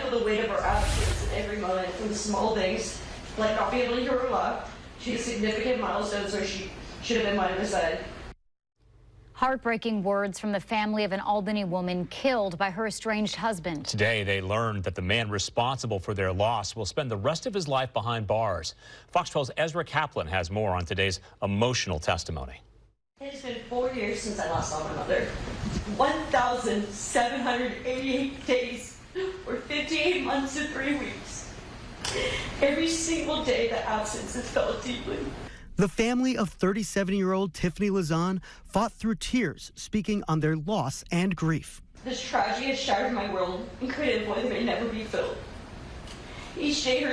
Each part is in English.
feel the weight of her absence in every moment, from the small things, like not being able to hear her laugh, to the significant milestones where she should have been by my side. Heartbreaking words from the family of an Albany woman killed by her estranged husband. Today, they learned that the man responsible for their loss will spend the rest of his life behind bars. Fox 12's Ezra Kaplan has more on today's emotional testimony. It has been 4 years since I last saw my mother. 1,788 days, or 58 months and 3 weeks. Every single day, the absence has felt deeply. The family of 37-year-old Tiffany Lazan fought through tears, speaking on their loss and grief. This tragedy has shattered my world and created a void that may never be filled. Each day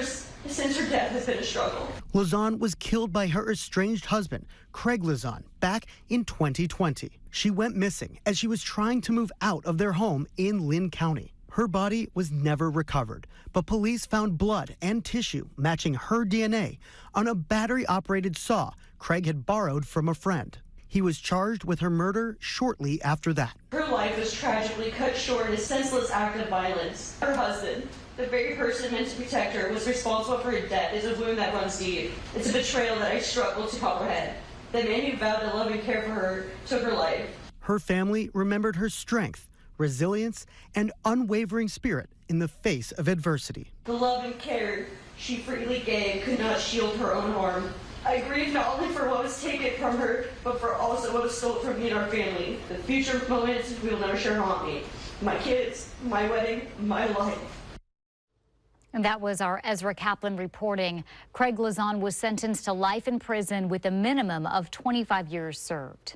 since her death has been a struggle. Lazan was killed by her estranged husband, Craig Lazan, back in 2020. She went missing as she was trying to move out of their home in Lynn County. Her body was never recovered, but police found blood and tissue matching her DNA on a battery-operated saw Craig had borrowed from a friend. He was charged with her murder shortly after that. Her life was tragically cut short in a senseless act of violence. Her husband, the very person meant to protect her, was responsible for her death. Is a wound that runs deep. It's a betrayal that I struggle to comprehend. The man who vowed to love and care for her took her life. Her family remembered her strength, resilience, and unwavering spirit in the face of adversity. The love and care she freely gave could not shield her own harm. I grieve not only for what was taken from her, but for also what was stolen from me and our family. The future moments we will never share haunt me. My kids, my wedding, my life. And that was our Ezra Kaplan reporting. Craig Lazan was sentenced to life in prison with a minimum of 25 years served.